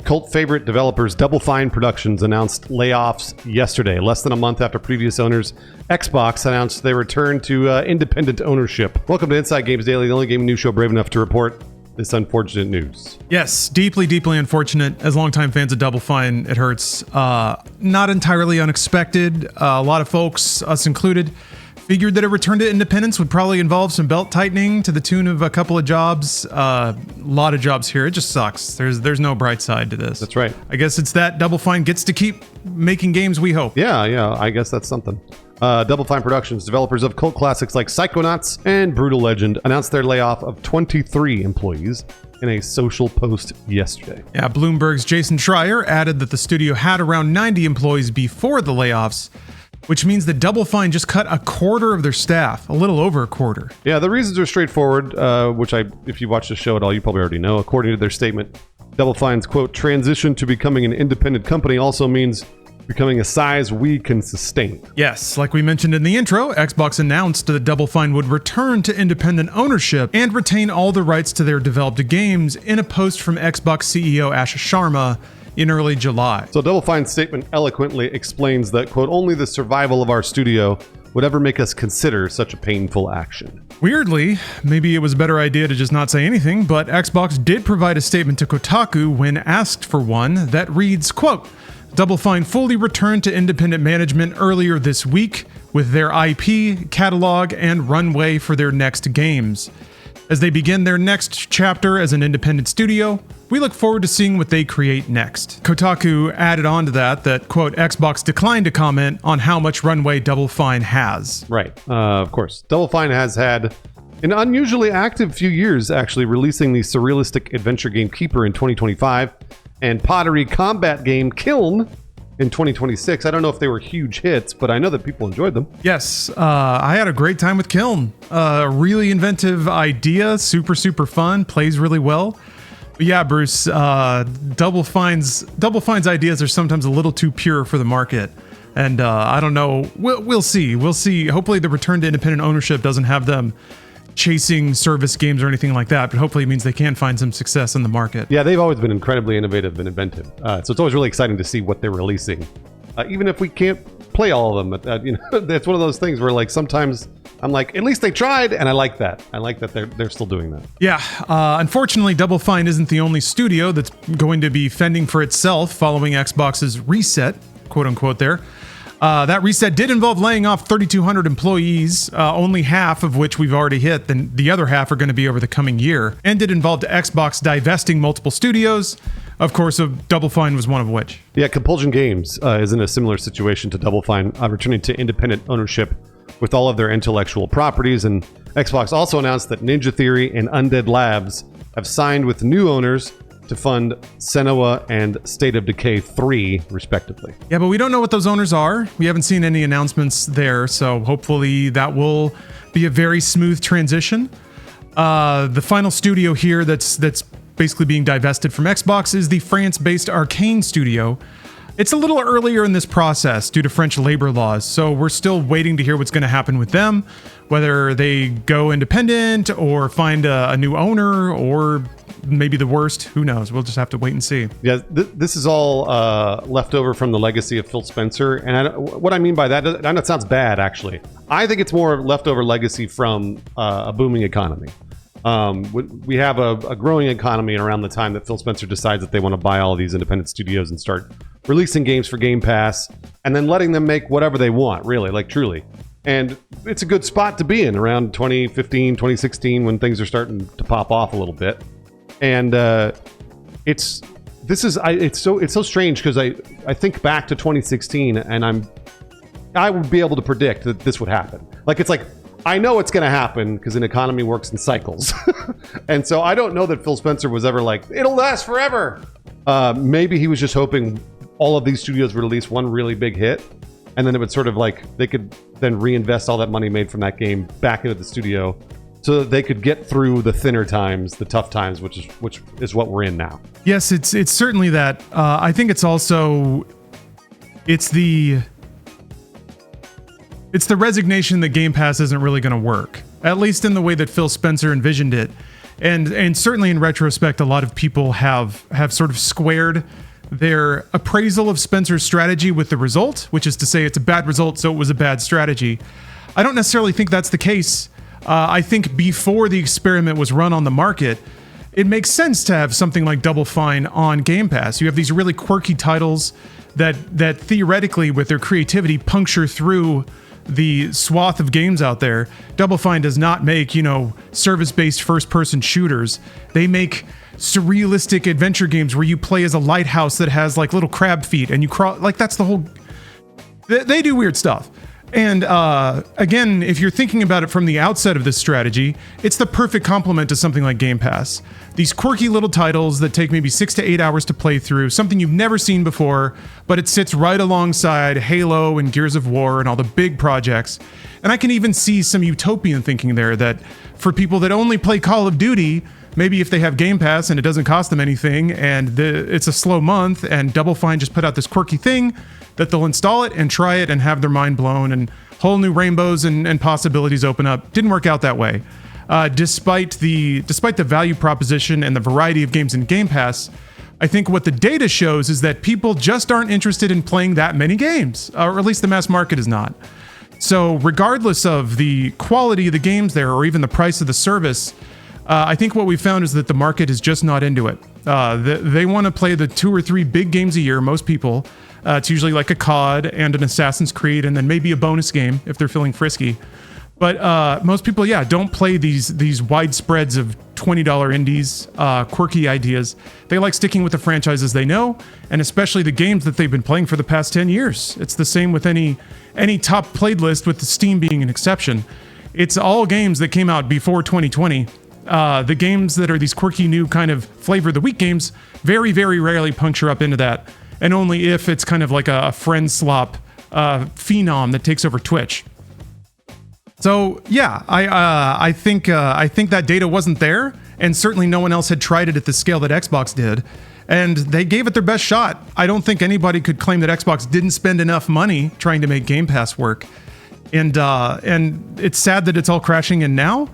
cult favorite developers Double Fine Productions announced layoffs yesterday, less than a month after previous owners Xbox announced they returned to independent ownership. Welcome to Inside Games Daily, the only gaming news show brave enough to report this unfortunate news. Yes, deeply, deeply unfortunate. As longtime fans of Double Fine, it hurts. Not entirely unexpected. A lot of folks, us included, figured that a return to independence would probably involve some belt tightening to the tune of a couple of jobs. A lot of jobs here. It just sucks. There's no bright side to this. That's right. I guess it's that Double Fine gets to keep making games, we hope. Yeah, I guess that's something. Double Fine Productions, developers of cult classics like Psychonauts and Brutal Legend, announced their layoff of 23 employees in a social post yesterday. Yeah, Bloomberg's Jason Schreier added that the studio had around 90 employees before the layoffs, which means that Double Fine just cut a quarter of their staff, a little over a quarter. Yeah, the reasons are straightforward, which if you watch the show at all, you probably already know. According to their statement, Double Fine's, quote, transition to becoming an independent company also means becoming a size we can sustain. Yes, like we mentioned in the intro, Xbox announced that Double Fine would return to independent ownership and retain all the rights to their developed games in a post from Xbox CEO Ashish Sharma in early July. So Double Fine's statement eloquently explains that, quote, only the survival of our studio would ever make us consider such a painful action. Weirdly, maybe it was a better idea to just not say anything, but Xbox did provide a statement to Kotaku when asked for one that reads, quote, Double Fine fully returned to independent management earlier this week with their IP, catalog, and runway for their next games. As they begin their next chapter as an independent studio, we look forward to seeing what they create next. Kotaku added on to that, quote, Xbox declined to comment on how much runway Double Fine has. Right, of course. Double Fine has had an unusually active few years, actually, releasing the surrealistic adventure game Keeper in 2025 and pottery combat game Kiln in 2026. I don't know if they were huge hits, but I know that people enjoyed them. Yes, I had a great time with Kiln. Really inventive idea, super fun, plays really well. But yeah, Bruce, Double Fine's ideas are sometimes a little too pure for the market. And I don't know, we'll see. We'll see. Hopefully the return to independent ownership doesn't have them chasing service games or anything like that, but hopefully it means they can find some success in the market. Yeah, they've always been incredibly innovative and inventive. So it's always really exciting to see what they're releasing. Even if we can't play all of them, it's one of those things where like sometimes I'm like, at least they tried, and I like that. I like that they're still doing that. Yeah, unfortunately, Double Fine isn't the only studio that's going to be fending for itself following Xbox's reset, quote unquote there. That reset did involve laying off 3,200 employees, only half of which we've already hit, then the other half are going to be over the coming year. And it involved Xbox divesting multiple studios. Of course, Double Fine was one of which. Yeah, Compulsion Games is in a similar situation to Double Fine, returning to independent ownership with all of their intellectual properties. And Xbox also announced that Ninja Theory and Undead Labs have signed with new owners to fund Senua and State of Decay 3, respectively. Yeah, but we don't know what those owners are. We haven't seen any announcements there, so hopefully that will be a very smooth transition. The final studio here that's basically being divested from Xbox is the France-based Arcane studio. It's a little earlier in this process due to French labor laws, so we're still waiting to hear what's going to happen with them, whether they go independent or find a new owner, or maybe the worst. Who knows? We'll just have to wait and see. Yeah, this is all left over from the legacy of Phil Spencer, and what I mean by that, I know it sounds bad, actually. I think it's more leftover legacy from a booming economy. We have a growing economy around the time that Phil Spencer decides that they want to buy all of these independent studios and start releasing games for Game Pass and then letting them make whatever they want, really, like truly. And it's a good spot to be in around 2015, 2016 when things are starting to pop off a little bit. And it's so strange because I think back to 2016 and I would be able to predict that this would happen. Like, it's like, I know it's going to happen because an economy works in cycles. And so I don't know that Phil Spencer was ever like, it'll last forever. Maybe he was just hoping all of these studios would release one really big hit. And then it would sort of like, they could then reinvest all that money made from that game back into the studio so that they could get through the thinner times, the tough times, which is what we're in now. Yes, it's certainly that. I think it's also, it's the resignation that Game Pass isn't really going to work, at least in the way that Phil Spencer envisioned it. And certainly in retrospect, a lot of people have sort of squared their appraisal of Spencer's strategy with the result, which is to say it's a bad result, so it was a bad strategy. I don't necessarily think that's the case. I think before the experiment was run on the market, it makes sense to have something like Double Fine on Game Pass. You have these really quirky titles that theoretically, with their creativity, puncture through the swath of games out there. Double Fine does not make, service-based first-person shooters. They make surrealistic adventure games where you play as a lighthouse that has like little crab feet and you crawl. Like, that's the whole. They do weird stuff. And again, if you're thinking about it from the outset of this strategy, it's the perfect complement to something like Game Pass. These quirky little titles that take maybe 6 to 8 hours to play through, something you've never seen before, but it sits right alongside Halo and Gears of War and all the big projects. And I can even see some utopian thinking there, that for people that only play Call of Duty, maybe if they have Game Pass and it doesn't cost them anything and it's a slow month and Double Fine just put out this quirky thing, that they'll install it and try it and have their mind blown and whole new rainbows and possibilities open up. Didn't work out that way. Despite the value proposition and the variety of games in Game Pass, I think what the data shows is that people just aren't interested in playing that many games, or at least the mass market is not. So regardless of the quality of the games there or even the price of the service, I think what we found is that the market is just not into it. They want to play the 2 or 3 big games a year, most people. It's usually like a COD and an Assassin's Creed and then maybe a bonus game if they're feeling frisky. But most people, don't play these wide spreads of $20 indies, quirky ideas. They like sticking with the franchises they know, and especially the games that they've been playing for the past 10 years. It's the same with any top played list, with the Steam being an exception. It's all games that came out before 2020. The games that are these quirky new kind of flavor of the week games very, very rarely puncture up into that, and only if it's kind of like a friend slop phenom that takes over Twitch. So yeah, I think that data wasn't there, and certainly no one else had tried it at the scale that Xbox did, and they gave it their best shot. I don't think anybody could claim that Xbox didn't spend enough money trying to make Game Pass work, and it's sad that it's all crashing in now.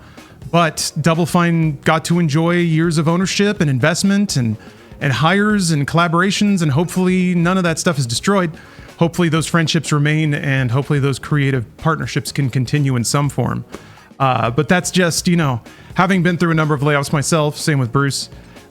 But Double Fine got to enjoy years of ownership and investment and hires and collaborations, and hopefully none of that stuff is destroyed. Hopefully those friendships remain, and hopefully those creative partnerships can continue in some form. But that's just, having been through a number of layoffs myself, same with Bruce,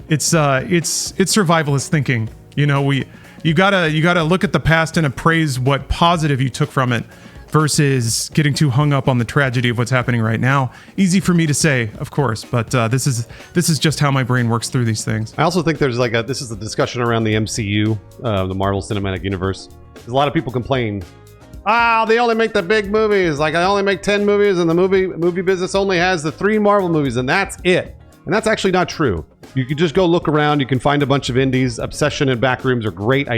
it's survivalist thinking. You gotta look at the past and appraise what positive you took from it, versus getting too hung up on the tragedy of what's happening right now. Easy for me to say, of course, but this is just how my brain works through these things. I also think there's this is the discussion around the MCU, the Marvel Cinematic Universe. There's a lot of people complain, they only make the big movies. Like, I only make 10 movies, and the movie business only has the 3 Marvel movies, and that's it. And that's actually not true. You can just go look around. You can find a bunch of indies. Obsession and Backrooms are great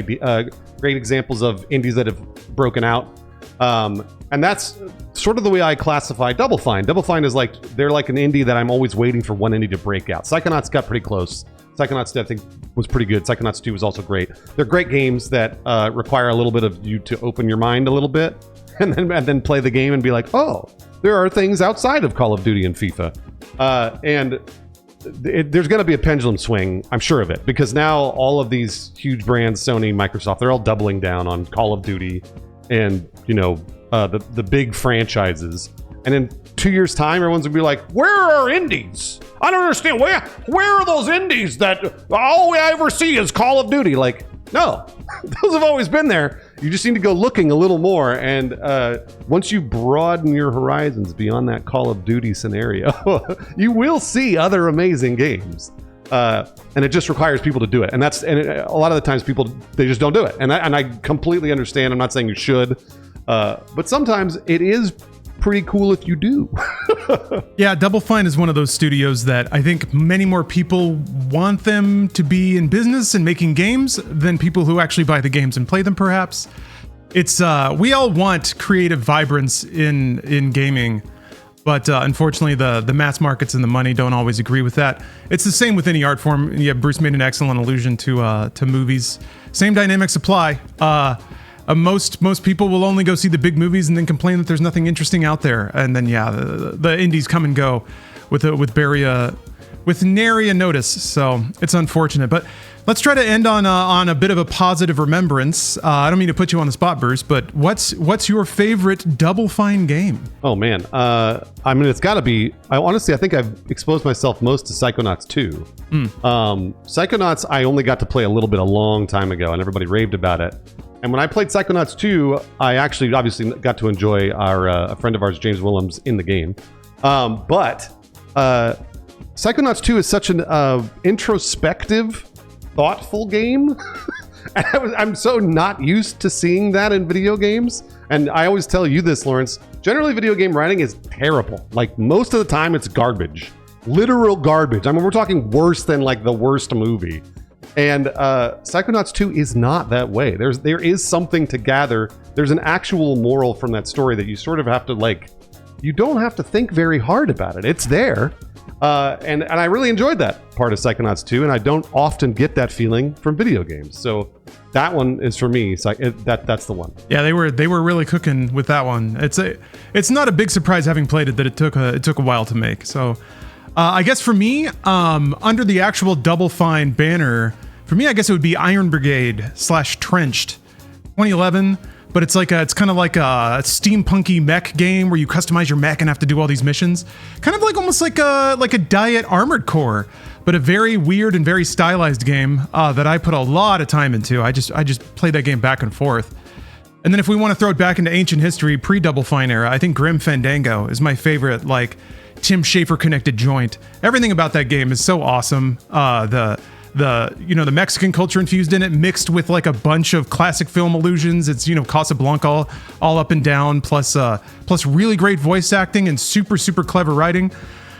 examples of indies that have broken out. And that's sort of the way I classify Double Fine. Double Fine is they're like an indie that I'm always waiting for one indie to break out. Psychonauts got pretty close. Psychonauts, I think, was pretty good. Psychonauts 2 was also great. They're great games that require a little bit of you to open your mind a little bit, and then play the game and be like, oh, there are things outside of Call of Duty and FIFA. There's going to be a pendulum swing, I'm sure of it, because now all of these huge brands, Sony, Microsoft, they're all doubling down on Call of Duty and, the big franchises. And in 2 years' time, everyone's gonna be like, where are indies? I don't understand. Where are those indies that all I ever see is Call of Duty? Like, no, those have always been there. You just need to go looking a little more. And once you broaden your horizons beyond that Call of Duty scenario, you will see other amazing games. And it just requires people to do it. And a lot of the times people, they just don't do it. And I completely understand. I'm not saying you should. But sometimes it is pretty cool if you do. Yeah, Double Fine is one of those studios that I think many more people want them to be in business and making games than people who actually buy the games and play them, perhaps. It's we all want creative vibrance in gaming, but unfortunately the mass markets and the money don't always agree with that. It's the same with any art form. Yeah, Bruce made an excellent allusion to movies. Same dynamics apply. Most people will only go see the big movies and then complain that there's nothing interesting out there. And then the indies come and go with very with nary a notice. So it's unfortunate, but let's try to end on a bit of a positive remembrance. I don't mean to put you on the spot, Bruce, but what's your favorite Double Fine game? Oh man, I mean, it's got to be. I think I've exposed myself most to Psychonauts 2. Psychonauts, I only got to play a little bit a long time ago, and everybody raved about it. And when I played Psychonauts 2, I actually obviously got to enjoy a friend of ours, James Willems, in the game. But Psychonauts 2 is such an introspective, thoughtful game. And I'm so not used to seeing that in video games. And I always tell you this, Lawrence. Generally, video game writing is terrible. Like, most of the time, it's garbage. Literal garbage. I mean, we're talking worse than, like, the worst movie. And Psychonauts 2 is not that way. There is something to gather. There's an actual moral from that story that you sort of have to, like, you don't have to think very hard about it. It's there. And I really enjoyed that part of Psychonauts 2, and I don't often get that feeling from video games. So that one is for me. That's the one. Yeah, they were really cooking with that one. It's not a big surprise having played it that it took a while to make. So I guess for me, under the actual Double Fine banner, for me, I guess it would be Iron Brigade / Trenched, 2011. But it's kind of like a steampunky mech game where you customize your mech and have to do all these missions. Kind of like almost like a Diet Armored Core, but a very weird and very stylized game that I put a lot of time into. I just played that game back and forth. And then if we want to throw it back into ancient history, pre-Double Fine era, I think Grim Fandango is my favorite, like, Tim Schafer connected joint. Everything about that game is so awesome. The Mexican culture infused in it, mixed with like a bunch of classic film allusions. It's, Casablanca all up and down, plus really great voice acting and super clever writing.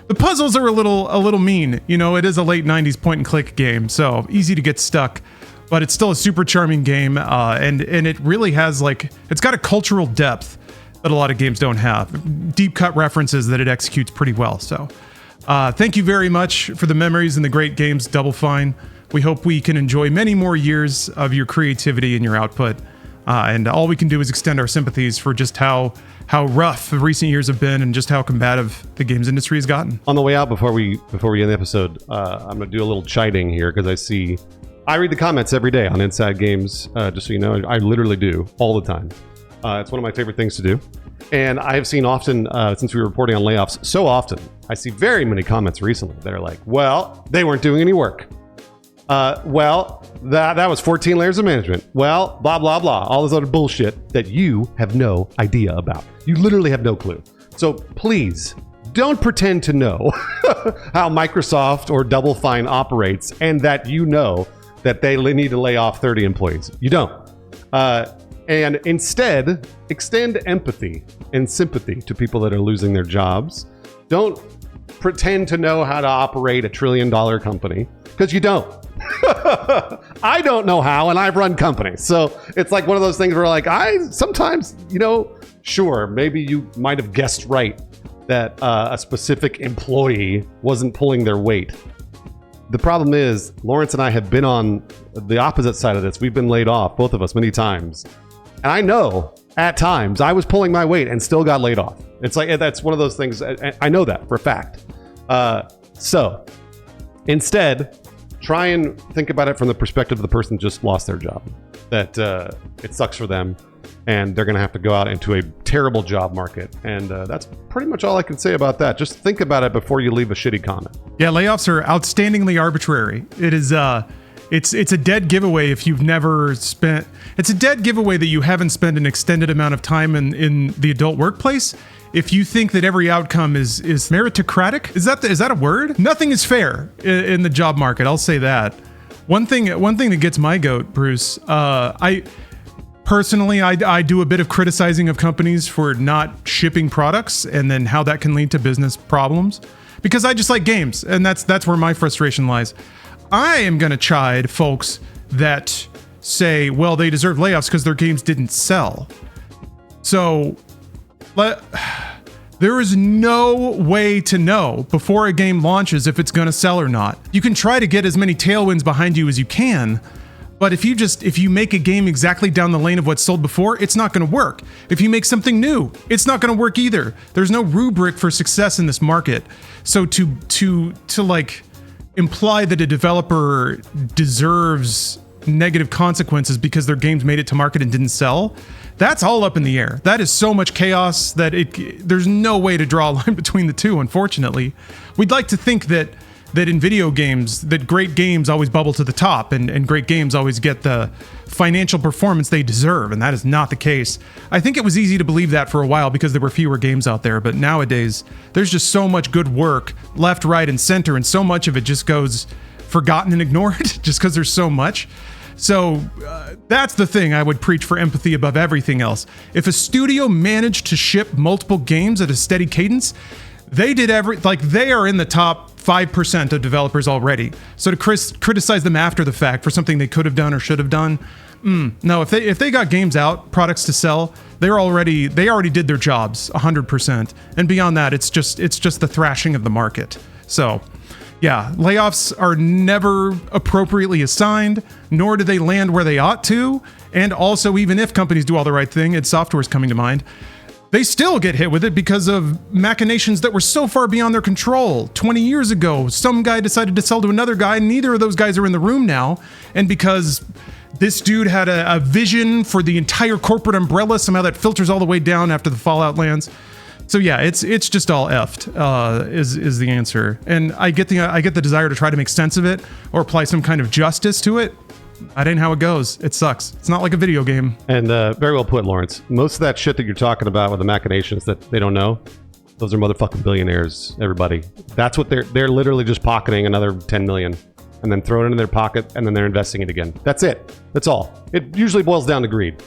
The puzzles are a little mean. It is a late 90s point and click game, so easy to get stuck, but it's still a super charming game. And it really has, like, it's got a cultural depth that a lot of games don't have. Deep cut references that it executes pretty well. So thank you very much for the memories and the great games, Double Fine. We hope we can enjoy many more years of your creativity and your output. And all we can do is extend our sympathies for just how rough the recent years have been and just how combative the games industry has gotten. On the way out, before we end the episode, I'm going to do a little chiding here because I read the comments every day on Inside Games, just so you know. I literally do all the time. It's one of my favorite things to do. And I have seen often, since we were reporting on layoffs, so often, I see very many comments recently that are like, well, they weren't doing any work. Well, that was 14 layers of management. Well, blah, blah, blah. All this other bullshit that you have no idea about. You literally have no clue. So please, don't pretend to know how Microsoft or Double Fine operates and that you know that they need to lay off 30 employees. You don't. And instead, extend empathy and sympathy to people that are losing their jobs. Don't pretend to know how to operate a $1 trillion company, because you don't. I don't know how, and I've run companies. So it's like one of those things where, like, sometimes, sure, maybe you might have guessed right that a specific employee wasn't pulling their weight. The problem is, Lawrence and I have been on the opposite side of this. We've been laid off, both of us, many times. And I know at times I was pulling my weight and still got laid off. It's like, that's one of those things. I know that for a fact. So instead, try and think about it from the perspective of the person who just lost their job. That it sucks for them, and they're going to have to go out into a terrible job market. And that's pretty much all I can say about that. Just think about it before you leave a shitty comment. Yeah, layoffs are outstandingly arbitrary. It is it's a dead giveaway if you've never spent. It's a dead giveaway that you haven't spent an extended amount of time in the adult workplace. If you think that every outcome is meritocratic, is that a word? Nothing is fair in the job market. I'll say that. One thing that gets my goat, Bruce. I personally do a bit of criticizing of companies for not shipping products, and then how that can lead to business problems. Because I just like games, and that's where my frustration lies. I am gonna chide folks that say, well, they deserve layoffs because their games didn't sell. So there is no way to know before a game launches if it's going to sell or not. You can try to get as many tailwinds behind you as you can, but if you make a game exactly down the lane of what's sold before, it's not going to work. If you make something new, it's not going to work either. There's no rubric for success in this market. So to like imply that a developer deserves negative consequences because their games made it to market and didn't sell, that's all up in the air. That is so much chaos that there's no way to draw a line between the two, unfortunately. We'd like to think that in video games, that great games always bubble to the top and great games always get the financial performance they deserve, and that is not the case. I think it was easy to believe that for a while because there were fewer games out there, but nowadays, there's just so much good work left, right, and center, and so much of it just goes forgotten and ignored just because there's so much. So that's the thing I would preach for empathy above everything else. If a studio managed to ship multiple games at a steady cadence, they did they are in the top 5% of developers already. So to criticize them after the fact for something they could have done or should have done, no. If they got games out, products to sell, they already did their jobs 100%. And beyond that, it's just the thrashing of the market. So, yeah, layoffs are never appropriately assigned, nor do they land where they ought to. And also, even if companies do all the right thing, id Software's coming to mind, they still get hit with it because of machinations that were so far beyond their control. 20 years ago, some guy decided to sell to another guy, and neither of those guys are in the room now. And because this dude had a vision for the entire corporate umbrella, somehow that filters all the way down after the fallout lands. So yeah, it's just all effed, is the answer. And I get the desire to try to make sense of it or apply some kind of justice to it. That ain't how it goes. It sucks. It's not like a video game. And very well put, Lawrence. Most of that shit that you're talking about with the machinations that they don't know, those are motherfucking billionaires, everybody. That's what they're literally just pocketing another 10 million and then throwing it in their pocket and then they're investing it again. That's it. That's all. It usually boils down to greed.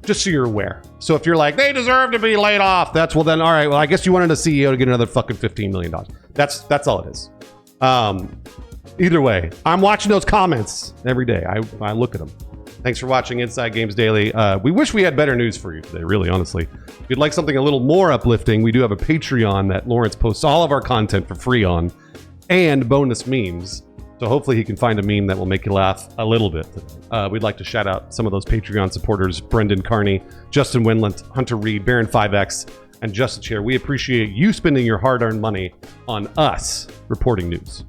Just so you're aware. So if you're like, they deserve to be laid off, all right, well, I guess you wanted a CEO to get another fucking $15 million. That's all it is. Either way, I'm watching those comments every day. I look at them. Thanks for watching Inside Games Daily. We wish we had better news for you today, really, honestly. If you'd like something a little more uplifting, we do have a Patreon that Lawrence posts all of our content for free on, and bonus memes. So hopefully he can find a meme that will make you laugh a little bit. We'd like to shout out some of those Patreon supporters: Brendan Carney, Justin Winland, Hunter Reed, Baron 5X, and Justin Chair. We appreciate you spending your hard-earned money on us reporting news.